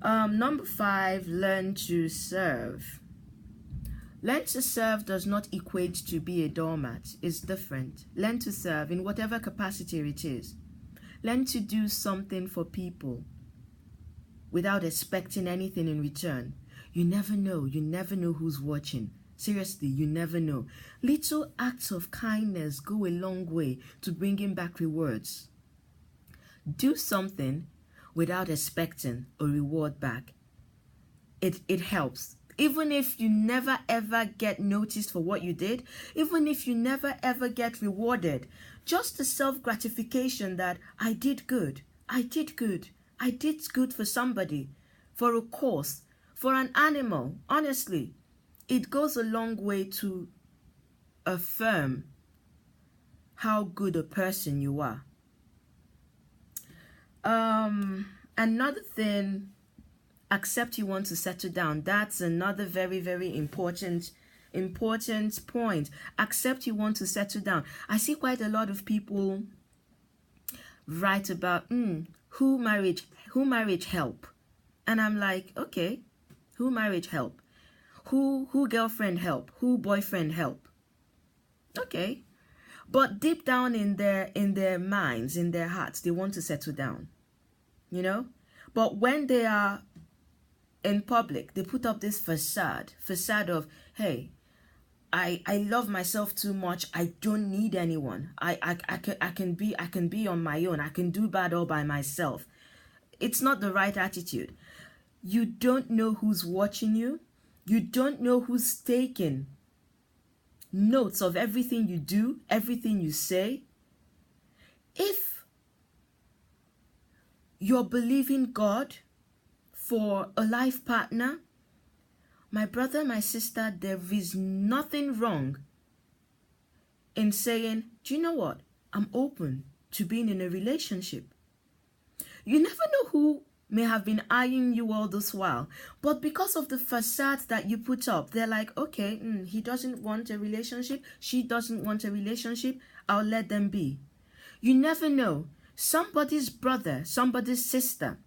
Number 5, learn to serve. Learn to serve does not equate to be a doormat. It's different. Learn to serve in whatever capacity it is. Learn to do something for people without expecting anything in return. You never know. You never know who's watching. Seriously, you never know. Little acts of kindness go a long way to bringing back rewards. Do something without expecting a reward back. It helps. Even if you never ever get noticed for what you did, even if you never ever get rewarded, just the self-gratification that I did good, I did good, I did good for somebody, for a cause, for an animal, honestly, it goes a long way to affirm how good a person you are. Another thing, accept you want to settle down. That's another very, very important point. Accept you want to settle down. I see quite a lot of people write about who marriage help, and I'm like, okay, who marriage help, who girlfriend help, who boyfriend help. Okay, but deep down in their minds, in their hearts, they want to settle down, you know. But when they are in public, they put up this facade of, hey, I love myself too much, I don't need anyone, I can be on my own, I can do bad all by myself. It's not the right attitude. You don't know who's watching you. You don't know who's taking notes of everything you do, everything you say. If you're believing God for a life partner, my brother, my sister, there is nothing wrong in saying, do you know what? I'm open to being in a relationship. You never know who may have been eyeing you all this while, but because of the facade that you put up, they're like, okay, he doesn't want a relationship, she doesn't want a relationship, I'll let them be. You never know. Somebody's brother, somebody's sister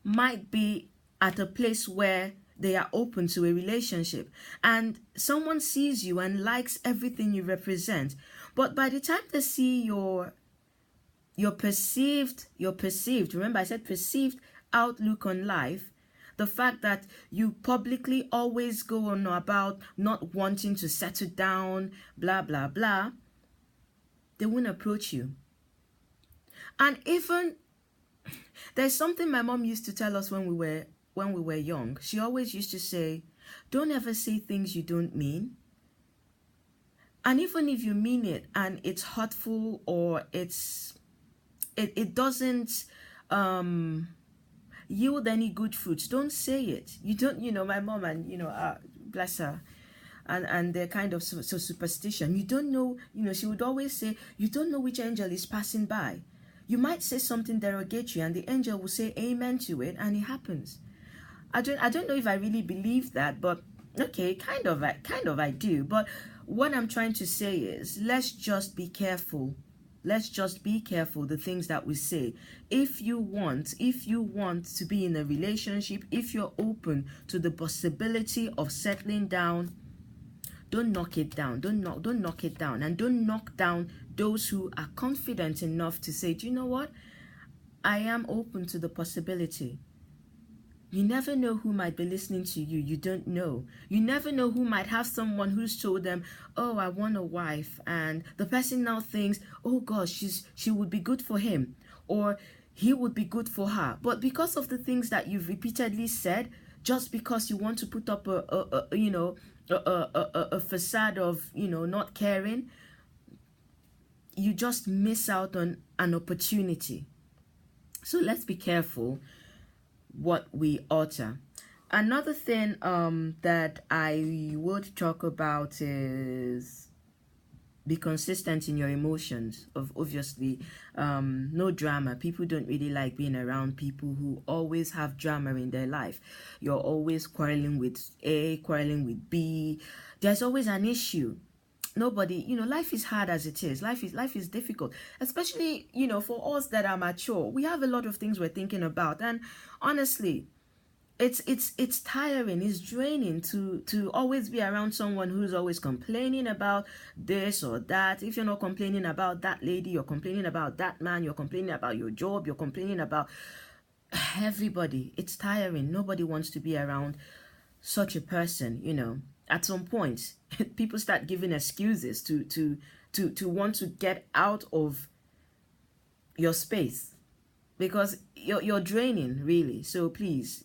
might be at a place where they are open to a relationship, and someone sees you and likes everything you represent, but by the time they see your perceived, remember I said perceived outlook on life, the fact that you publicly always go on about not wanting to settle down, blah blah blah, they won't approach you. And even there's something my mom used to tell us when we were young. She always used to say, don't ever say things you don't mean. And even if you mean it and it's hurtful or it doesn't yield any good fruits, don't say it. You don't, my mom, and bless her, and they're kind of so superstition. You don't know, she would always say, you don't know which angel is passing by. You might say something derogatory and the angel will say amen to it, and it happens. I don't know if I really believe that, but okay, kind of I do. But what I'm trying to say is, let's just be careful. Let's just be careful the things that we say. If you want to be in a relationship, if you're open to the possibility of settling down, don't knock it down. Don't knock it down, and don't knock down those who are confident enough to say, do you know what? I am open to the possibility. You never know who might be listening to you. You don't know. You never know who might have someone who's told them, oh, I want a wife. And the person now thinks, oh gosh, she would be good for him, or he would be good for her. But because of the things that you've repeatedly said, just because you want to put up a facade of, not caring, you just miss out on an opportunity. So let's be careful what we utter. Another thing that I would talk about is be consistent in your emotions. Obviously, no drama. People don't really like being around people who always have drama in their life. You're always quarreling with A, quarreling with B. There's always an issue. Nobody, life is hard as it is. Life is difficult, especially, for us that are mature. We have a lot of things we're thinking about, and honestly, it's tiring, it's draining to always be around someone who's always complaining about this or that. If you're not complaining about that lady, you're complaining about that man, you're complaining about your job, you're complaining about everybody. It's tiring. Nobody wants to be around such a person, you know. At some point, people start giving excuses to want to get out of your space because you're draining, really. So please,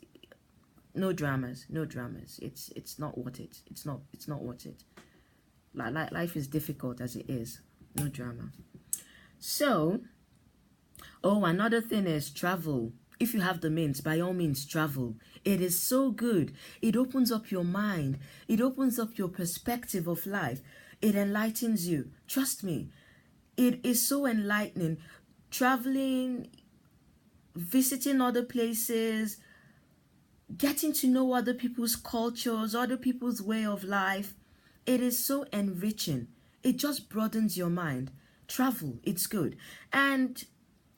no dramas, no dramas. It's not worth it. It's not worth it. Life is difficult as it is. No drama. So, oh, another thing is travel. If you have the means, by all means, travel. It is so good. It opens up your mind. It opens up your perspective of life. It enlightens you. Trust me. It is so enlightening. Traveling, visiting other places, getting to know other people's cultures, other people's way of life. It is so enriching. It just broadens your mind. Travel, it's good. And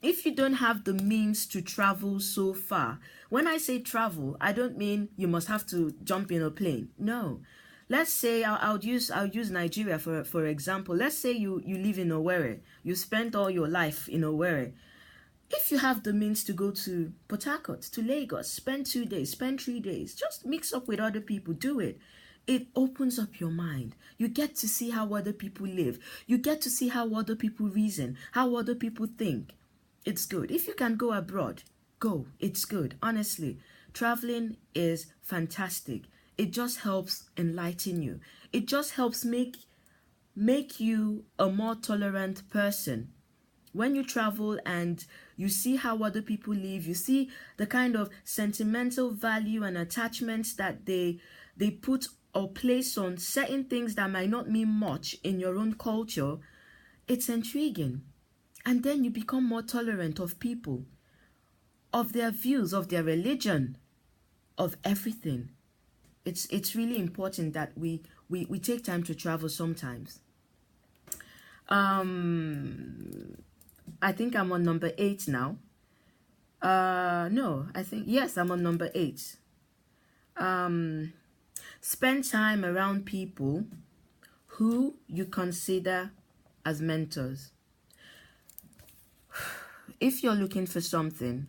if you don't have the means to travel so far, when I say travel, I don't mean you must have to jump in a plane. No. Let's say I'll use Nigeria for example. Let's say you live in Owerri. You spent all your life in Owerri. If you have the means to go to Port Harcourt, to Lagos, spend 2 days, spend 3 days, just mix up with other people, do it. It opens up your mind. You get to see how other people live. You get to see how other people reason, how other people think. It's good. If you can go abroad, go. It's good. Honestly, traveling is fantastic. It just helps enlighten you. It just helps make you a more tolerant person. When you travel and you see how other people live, you see the kind of sentimental value and attachments that they put or place on certain things that might not mean much in your own culture, it's intriguing. And then you become more tolerant of people, of their views, of their religion, of everything. It's really important that we take time to travel sometimes. I think I'm on number 8 now. No, yes, I'm on number 8. Spend time around people who you consider as mentors. If you're looking for something,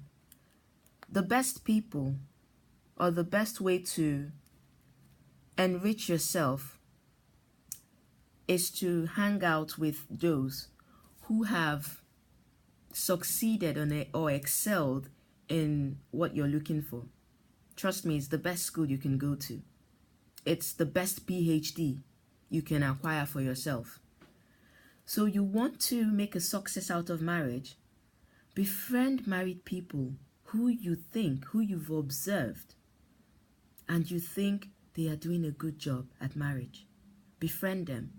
the best people or the best way to enrich yourself is to hang out with those who have succeeded on it or excelled in what you're looking for. Trust me, it's the best school you can go to. It's the best PhD you can acquire for yourself. So you want to make a success out of marriage, befriend married people who you've observed, and you think they are doing a good job at marriage. Befriend them.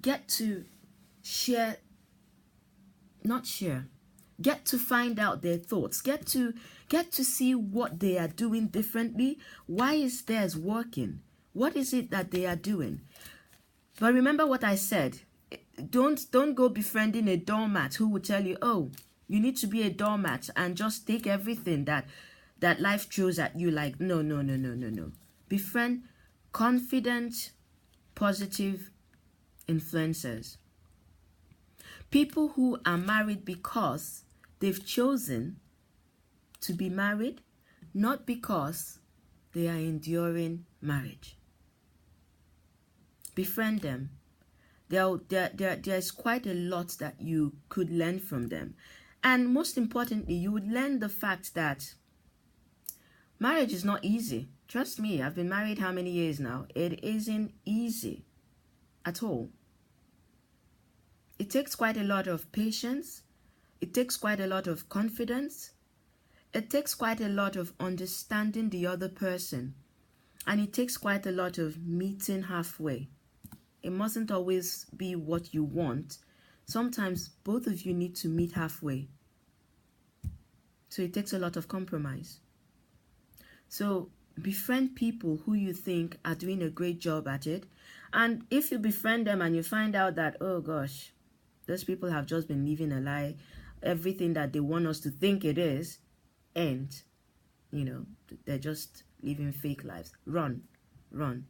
Get to get to find out their thoughts. Get to see what they are doing differently. Why is theirs working? What is it that they are doing? But remember what I said. Don't go befriending a doormat who will tell you, oh, you need to be a doormat and just take everything that life throws at you. Like, no. Befriend confident, positive influencers. People who are married because they've chosen to be married, not because they are enduring marriage. Befriend them. There's quite a lot that you could learn from them. And most importantly, you would learn the fact that marriage is not easy. Trust me, I've been married how many years now? It isn't easy at all. It takes quite a lot of patience. It takes quite a lot of confidence. It takes quite a lot of understanding the other person. And it takes quite a lot of meeting halfway. It mustn't always be what you want. Sometimes both of you need to meet halfway. So it takes a lot of compromise. So befriend people who you think are doing a great job at it. And if you befriend them and you find out that, oh gosh, those people have just been living a lie, everything that they want us to think it is, and you know, they're just living fake lives. Run, run,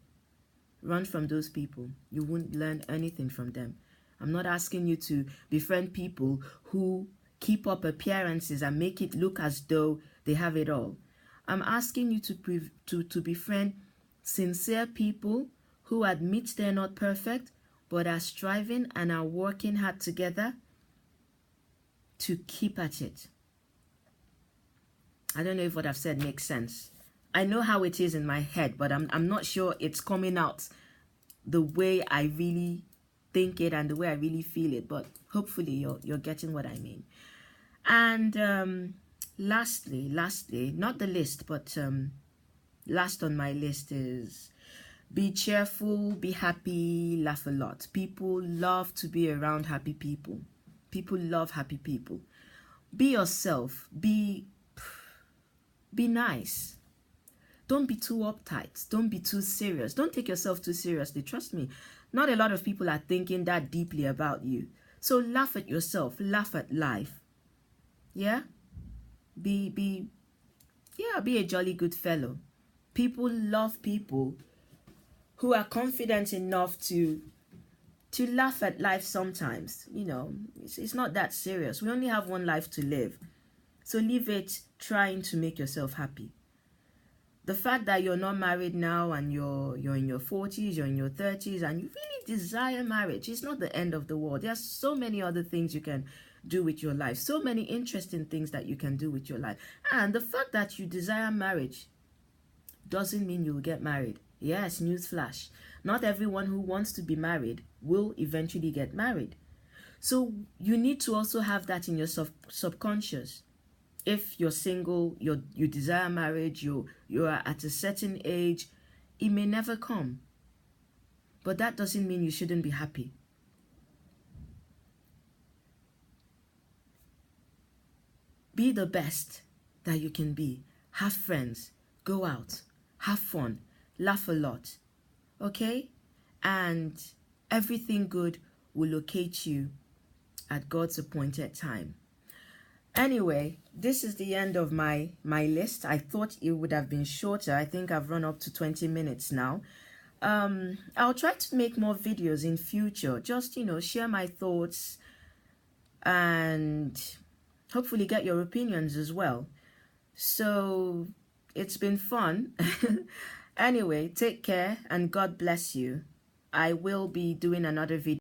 run from those people. You won't learn anything from them. I'm not asking you to befriend people who keep up appearances and make it look as though they have it all. I'm asking you to befriend sincere people who admit they're not perfect, but are striving and are working hard together to keep at it. I don't know if what I've said makes sense. I know how it is in my head, but I'm not sure it's coming out the way I really think it and the way I really feel it. But hopefully you're getting what I mean. And lastly, not the list, but last on my list is be cheerful, be happy, laugh a lot. People love to be around happy people. People love happy people. Be yourself. Be nice. Don't be too uptight. Don't be too serious. Don't take yourself too seriously. Trust me, not a lot of people are thinking that deeply about you. So laugh at yourself. Laugh at life. Yeah? Be a jolly good fellow. People love people who are confident enough to laugh at life sometimes. You know, it's not that serious. We only have one life to live. So leave it trying to make yourself happy. The fact that you're not married now and you're in your 40s, you're in your 30s, and you really desire marriage, it's not the end of the world. There's so many other things you can do with your life. So many interesting things that you can do with your life. And the fact that you desire marriage doesn't mean you'll get married. Yes, newsflash. Not everyone who wants to be married will eventually get married. So you need to also have that in your subconscious. If you're single, you desire marriage, you are at a certain age, it may never come. But that doesn't mean you shouldn't be happy. Be the best that you can be. Have friends. Go out. Have fun. Laugh a lot. Okay? And everything good will locate you at God's appointed time. Anyway, this is the end of my list. I thought it would have been shorter. I think I've run up to 20 minutes now. I'll try to make more videos in future. Just, you know, share my thoughts and hopefully get your opinions as well. So it's been fun. Anyway, take care and God bless you. I will be doing another video.